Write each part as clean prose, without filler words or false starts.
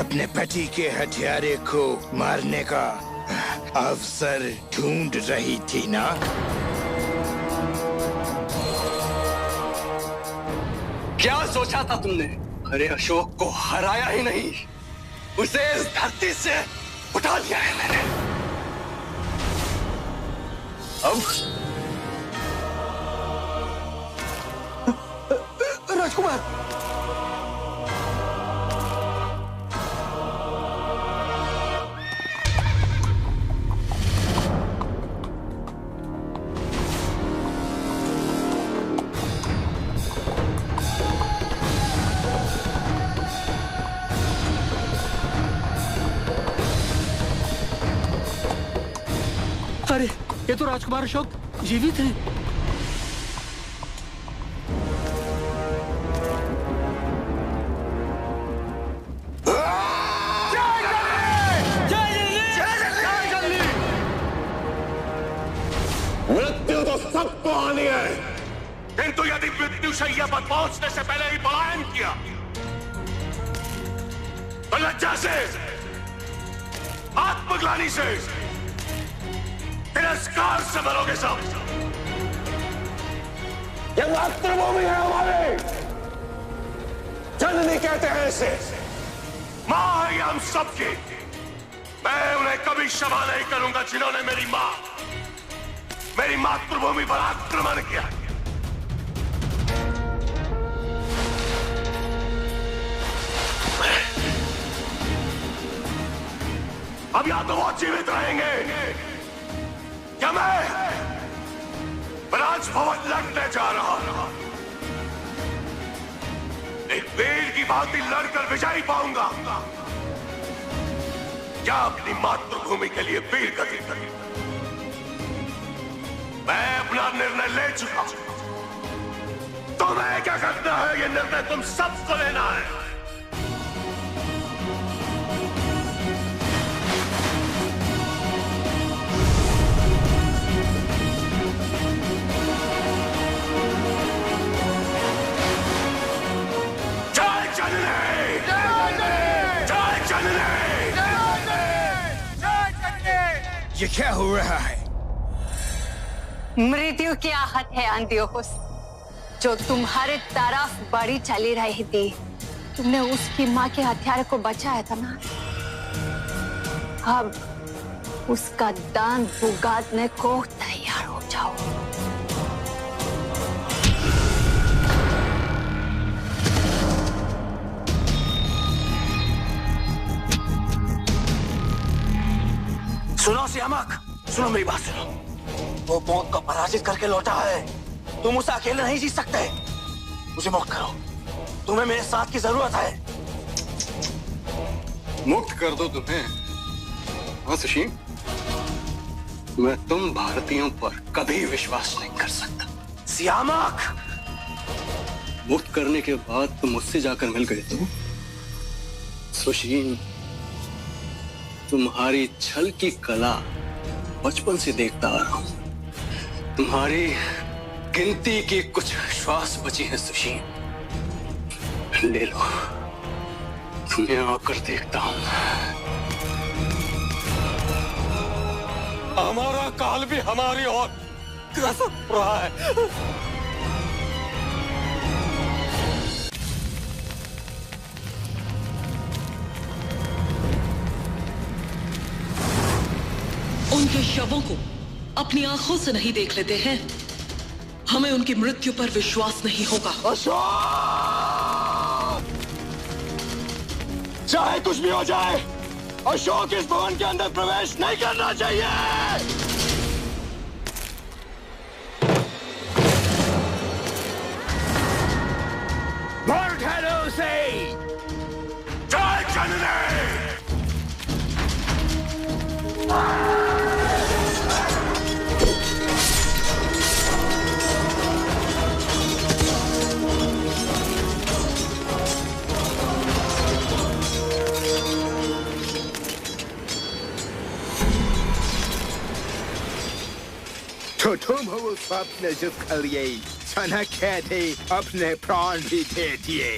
अपने पति के हत्यारे को मारने का अवसर ढूंढ रही थी ना? क्या सोचा था तुमने? अरे अशोक को हराया ही नहीं, उसे इस धरती से उठा दिया है मैंने। अब राजकुमार, अरे ये तो राजकुमार अशोक जीवित हैं। मृत्यु तो सबको आनी है, किंतु यदि मृत्युशैया पर पहुंचने से पहले ही पलायन किया तो लज्जा से, आत्मग्लानि से, तिरस्कार से मरोगे सब। ये मातृभूमि है हमारी, जननी कहते हैं इसे, मां है हम सबकी। मैं उन्हें कभी क्षमा नहीं करूंगा जिन्होंने मेरी मां, मेरी मातृभूमि पर आक्रमण किया। अब या तो वो जीवित रहेंगे या मैं राजभवन लड़ने जा रहा हूं। एक वीर की भांति लड़कर विजयी पाऊंगा या अपनी मातृभूमि के लिए वीर गति करूं। मैं अपना निर्णय ले चुका हूं। तुम्हें क्या करना है, ये निर्णय तुम सबको लेना है। ये क्या हो रहा है? मृत्यु की आहट है अंत्योकुस, जो तुम्हारे तरफ बड़ी चली रही थी। तुमने उसकी माँ के हत्यारे को बचाया था ना, अब उसका दान भुगतने को तैयार हो जाओ। सुनो सियामक, सुनो मेरी बात सुनो। वो मौत को पराजित करके लौटा है, तुम उसे अकेले नहीं जीत सकते। उसे मुक्त करो, तुम्हें मेरे साथ की जरूरत है। मुक्त कर दो तुम्हें? हाँ सुशील, मैं तुम भारतीयों पर कभी विश्वास नहीं कर सकता। सियामक, मुक्त करने के बाद तुम मुझसे जाकर मिल गए तो सुशील, तुम्हारी छल की कला बचपन से देखता आ रहा हूं। तुम्हारी गिनती की कुछ श्वास बची है सुशील, ले लो, तुम्हें आकर देखता हूं। हमारा काल भी हमारी ओर ग्रसत रहा है। उनके शवों को अपनी आंखों से नहीं देख लेते हैं, हमें उनकी मृत्यु पर विश्वास नहीं होगा। अशोक! चाहे कुछ भी हो जाए, अशोक इस भवन के अंदर प्रवेश नहीं करना चाहिए। जय जननी! तो तुम हो स्वप्न जिसके लिए चाणक्य थे अपने प्राण भी दे दिए।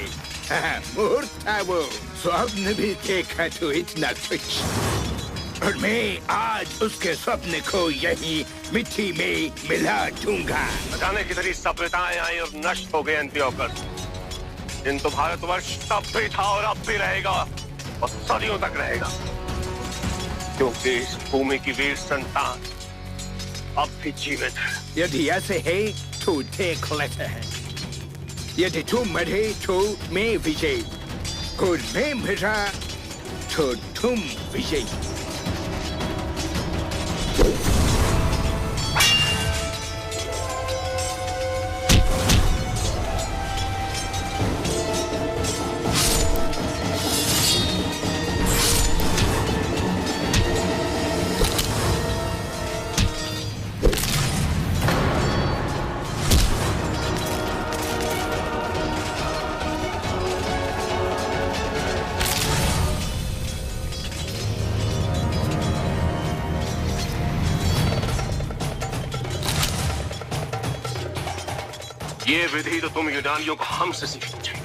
मुहूर्त था वो, स्वप्न भी देखा तो इतना कुछ, और मैं आज उसके स्वप्न को यही मिट्टी में मिला दूंगा। जाने कितनी सभ्यताएं आई और नष्ट हो गए एंटियोकस, किंतु भारतवर्ष तब भी था और अब भी रहेगा और सदियों तक रहेगा, क्योंकि इस भूमि की वीर संतान अब भी जीवित है। यदि ऐसे है तो देख लेते हैं। यदि तुम मरे तो मैं विजयी, और मैं मरा तो तुम विजयी। ये विधि तो तुम यूनानियों को हमसे सीखनी चाहिए।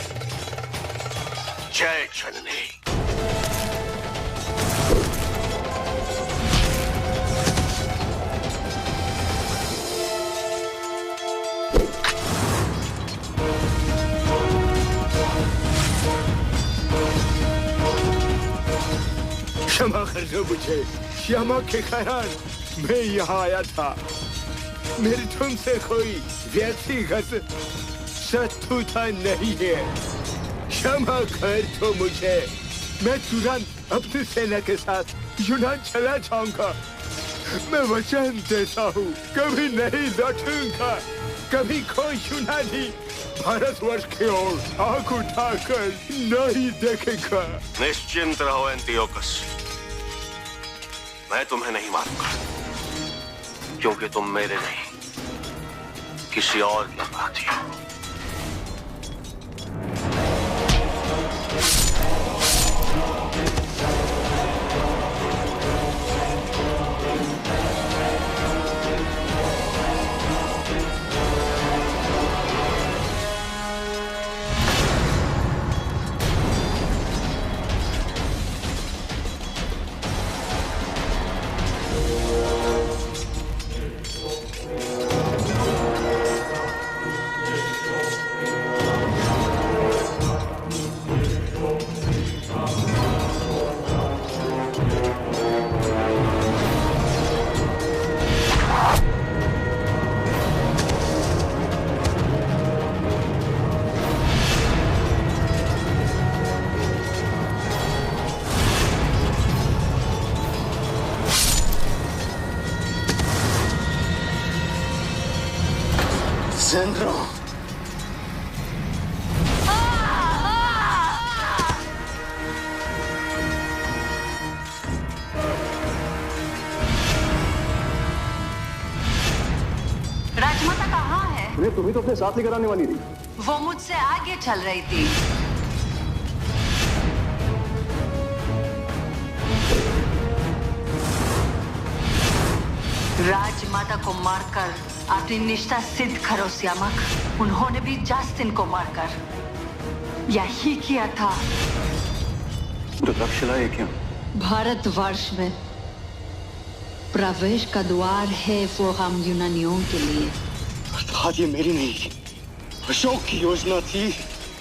जय जननी। क्षमा कर दो मुझे, क्षमा के कारण मैं यहाँ आया था। मेरी तुमसे कोई व्यक्तिगत शत्रुता नहीं है, क्षमा कर दो मुझे। मैं तुरंत अपनी सेना के साथ यूनान चला जाऊंगा। मैं वचन देता हूँ, कभी नहीं लौटूंगा। कभी कोई यूनानी भारतवर्ष की ओर आंख उठाकर नहीं देखेगा। निश्चिंत रहो एंटियोकस, मैं तुम्हें नहीं मारूंगा, क्योंकि तुम मेरे नहीं किसी और की अपराधी हो। जेंड्रो, राजमाता कहाँ है? तुम्हें तो अपने साथ लेकर आने वाली थी। वो मुझसे आगे चल रही थी। राजमाता को मारकर अपनी निष्ठा सिद्ध करो श्यामक। उन्होंने भी जस्टिन को मारकर यही किया था। रुद्राक्षला है क्या? भारतवर्ष में प्रवेश का द्वार है वो हम यूनानियों के लिए। अर्थात ये मेरी नहीं, अशोक की योजना थी।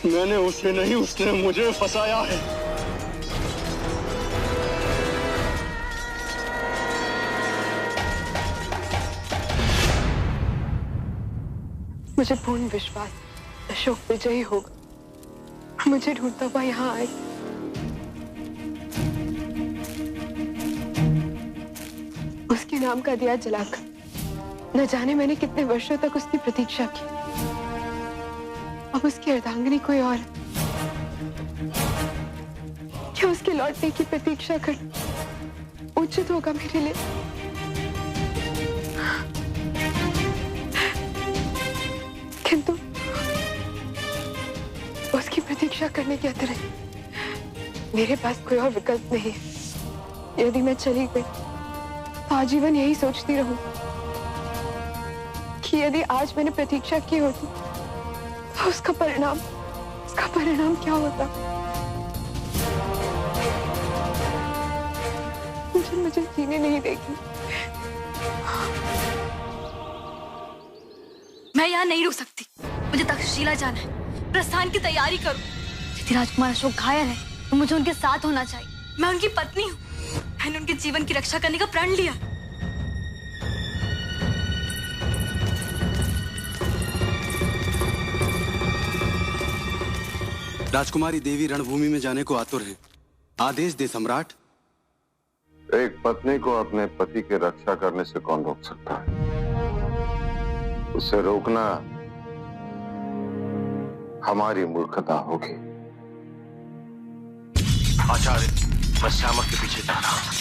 मैंने उसे नहीं, उसने मुझे फंसाया है। मुझे पूर्ण विश्वास अशोक विजयी होगा। मुझे ढूंढता हुआ यहाँ आए। उसके नाम का दिया जलाकर न जाने मैंने कितने वर्षों तक उसकी प्रतीक्षा की। अब उसकी अर्धांगिनी कोई और, क्या उसके लौटने की प्रतीक्षा कर उचित होगा मेरे लिए? किंतु उसकी प्रतीक्षा करने के अतिरिक्त मेरे पास कोई और विकल्प नहीं है। यदि मैं चली गई तो आजीवन यही सोचती रहूं कि यदि आज मैंने प्रतीक्षा की होती तो उसका इसका परिणाम क्या होता? मुझे जीने नहीं देगी। मैं यहाँ नहीं रुक सकती, मुझे तक्षशिला जाना है, प्रस्थान की तैयारी करूं। यदि राजकुमार अशोक घायल है तो मुझे उनके साथ होना चाहिए। मैं उनकी पत्नी हूँ, मैंने उनके जीवन की रक्षा करने का प्रण लिया। राजकुमारी देवी रणभूमि में जाने को आतुर है, आदेश दे सम्राट। एक पत्नी को अपने पति की रक्षा करने से कौन रोक सकता है? उसे रोकना हमारी मूर्खता होगी। आचार्य, मैं श्यामक के पीछे जा रहा हूं।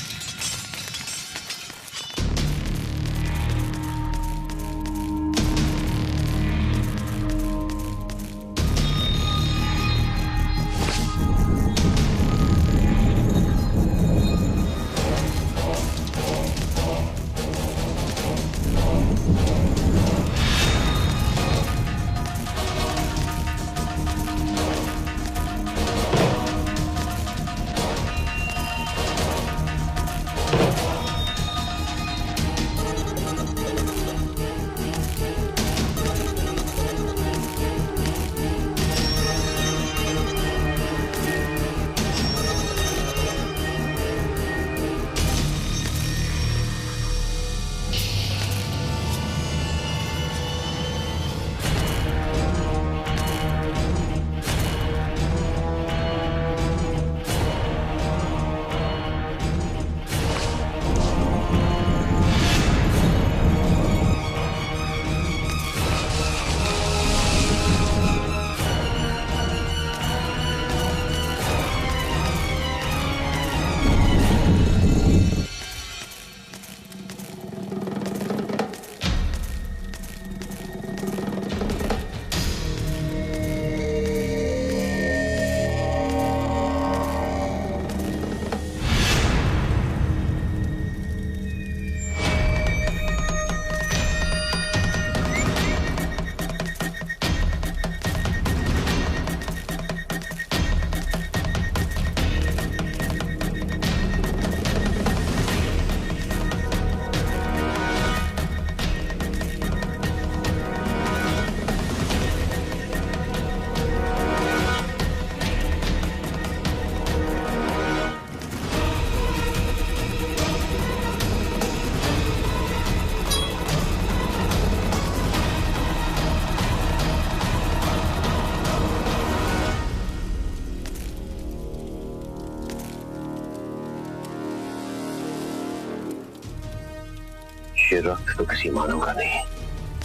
ये रक्त तो किसी मानव का नहीं,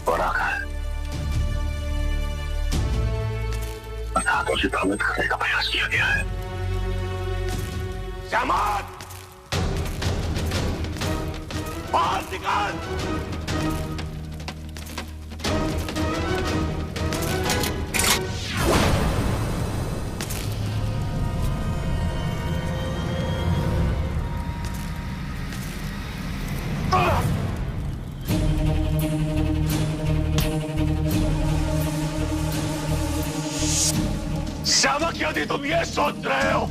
बड़ा का है। अर्थात उसे भ्रमित करने का प्रयास किया गया है। श्यामक, बाहर निकाल। श्यामक, यदि तुम ये सोच रहे हो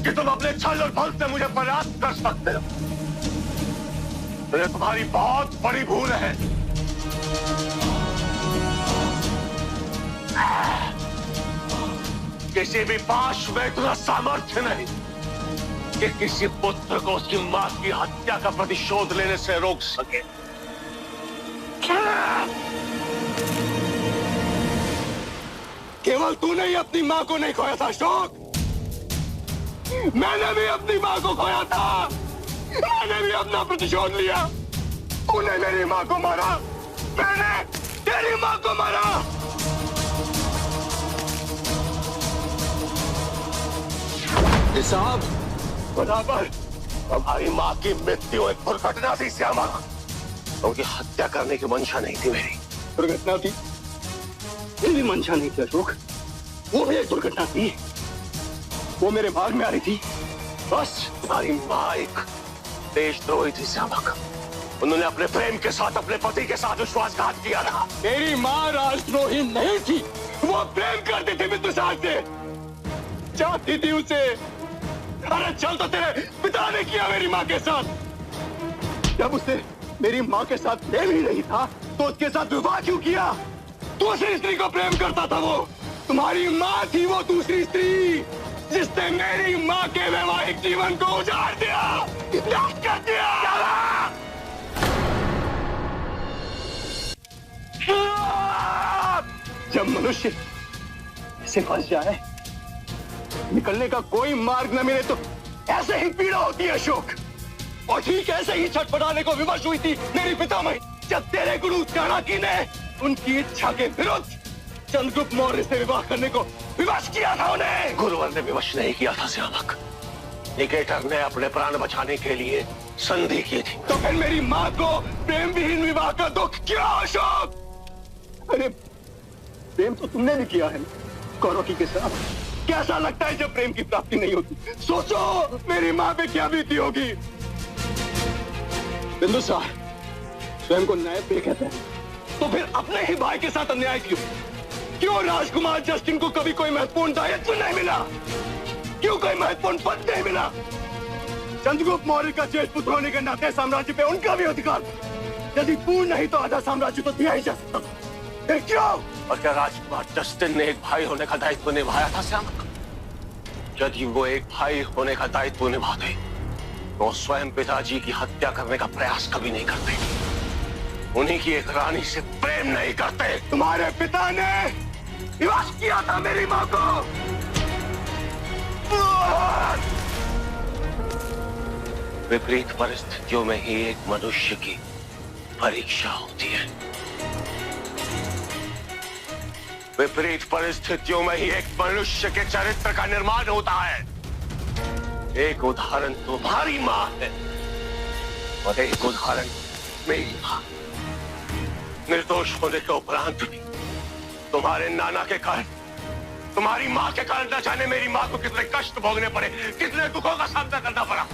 कि तुम अपने छल और बल से मुझे परास्त कर सकते हो तो ये तुम्हारी बहुत बड़ी भूल है। किसी भी पाश में इतना सामर्थ्य नहीं कि किसी पुत्र को उसकी मां की हत्या का प्रतिशोध लेने से रोक सके। केवल तूने ही अपनी मां को नहीं खोया था अशोक, मैंने भी अपनी मां को खोया था। मैंने भी अपना प्रतिशोध लिया। तूने मेरी मां को मारा, मैंने तेरी मां को मारा। साहब, बराबर हमारी मां की मृत्यु एक दुर्घटना थी श्यामक। उनकी हत्या करने की मंशा नहीं थी मेरी। दुर्घटना थी, मेरी मंशा नहीं थी अशोक, वो भी एक दुर्घटना थी। वो मेरे भाग में आ रही थी। बस तुम्हारी मां एक देशद्रोही थी श्यामक। उन्होंने अपने प्रेम के साथ अपने पति के साथ विश्वासघात किया था। तेरी मां राजद्रोही नहीं थी, वो प्रेम करती थी बिंदुसार से, चाहती थी उसे। अरे चल, तो तेरे पिता ने किया मेरी माँ के साथ। जब उसे मेरी माँ के साथ प्रेम ही नहीं था तो उसके साथ विवाह क्यों किया? दूसरी स्त्री को प्रेम करता था वो। तुम्हारी माँ थी वो दूसरी स्त्री जिसने मेरी माँ के वैवाहिक जीवन को उजाड़ दिया, नाश कर दिया। जब मनुष्य इसे फंस जाए, निकलने का कोई मार्ग न मिले तो ऐसे ही पीड़ा होती है अशोक। और ठीक ऐसे ही छटपटाने को विवश हुई थी मेरी पितामही जब तेरे गुरु चाणक्य ने उनकी इच्छा के विरुद्ध चंद्रगुप्त मौर्य से विवाह करने को विवश किया था उन्हें। गुरुवर ने विवश नहीं किया था श्यामक, निकेटर ने अपने प्राण बचाने के लिए संधि की थी। तो फिर मेरी माँ को प्रेम विहीन विवाह का दुख क्यों अशोक? अरे प्रेम तो तुमने भी किया है कौरवी के साथ। कैसा लगता है जब प्रेम की प्राप्ति नहीं होती? सोचो मेरी माँ पे क्या बीती होगी। बिंदुसार स्वयं को न्याय पे कहते हैं, तो फिर अपने ही भाई के साथ अन्याय क्यों? क्यों राजकुमार जस्टिन को कभी कोई महत्वपूर्ण दायित्व नहीं मिला? क्यों कोई महत्वपूर्ण पद नहीं मिला? चंद्रगुप्त मौर्य का ज्येष्ठ पुत्र होने के नाते साम्राज्य पे उनका भी अधिकार, यदि पूर्ण नहीं तो आधा साम्राज्य तो दिया ही जा सकता। फिर क्यों? और क्या राजकुमार जस्टिन ने एक भाई होने का दायित्व निभाया था श्यामक? यदि वो एक भाई होने का दायित्व निभाते तो स्वयं पिताजी की हत्या करने का प्रयास कभी नहीं करते, उन्हीं की एक रानी से प्रेम नहीं करते। तुम्हारे पिता ने विवश किया था मेरी माँ को। विपरीत परिस्थितियों में ही एक मनुष्य की परीक्षा होती है। विपरीत परिस्थितियों में ही एक मनुष्य के चरित्र का निर्माण होता है। एक उदाहरण तुम्हारी माँ है और एक उदाहरण मेरी माँ। निर्दोष होने के उपरांत भी तुम्हारे नाना के कारण, तुम्हारी माँ के कारण न जाने मेरी माँ को कितने कष्ट भोगने पड़े, कितने दुखों का सामना करना पड़ा।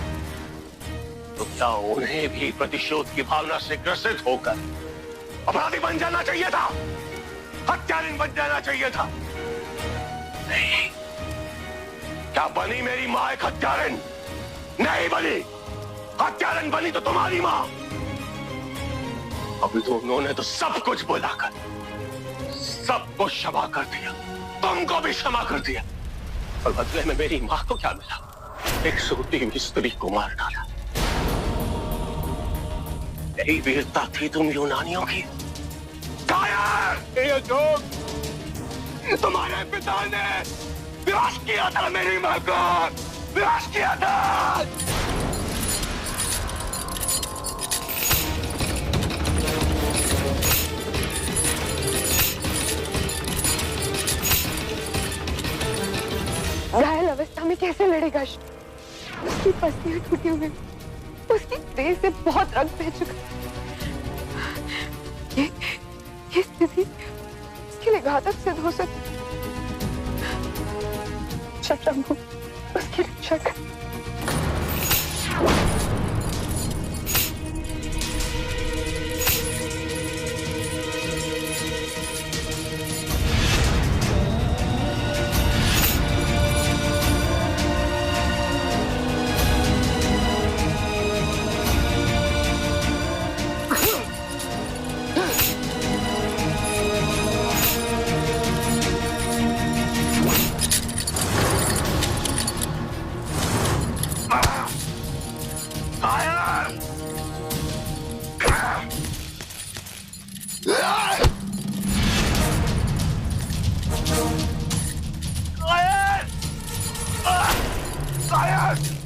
तो क्या उन्हें भी प्रतिशोध की भावना से ग्रसित होकर अपराधी बन जाना चाहिए था? हत्यारिन बन जाना चाहिए था? नहीं। क्या बनी मेरी माँ एक हत्यारिन? नहीं बनी। हत्यारिन बनी तो तुम्हारी माँ। अभी तो उन्होंने तो सब कुछ बुलाकर सबको क्षमा कर दिया, तुमको भी क्षमा कर दिया, और बदले में मेरी माँ को क्या मिला? एक सूती हुई स्त्री को मार डाला। यही वीरता थी तुम यूनानियों की? कायर! तुम्हारे पिता ने विवश किया था मेरी माँ को, विवश किया था। घायल अवस्था में कैसे लड़ेगा? उसकी पसलियां टूटी हुई, उसकी देह से बहुत रक्त बह चुका। ये स्थिति उसके लिए घातक सिद्ध हो सकती। शतरंग उसकी रक्षा कर। Fire!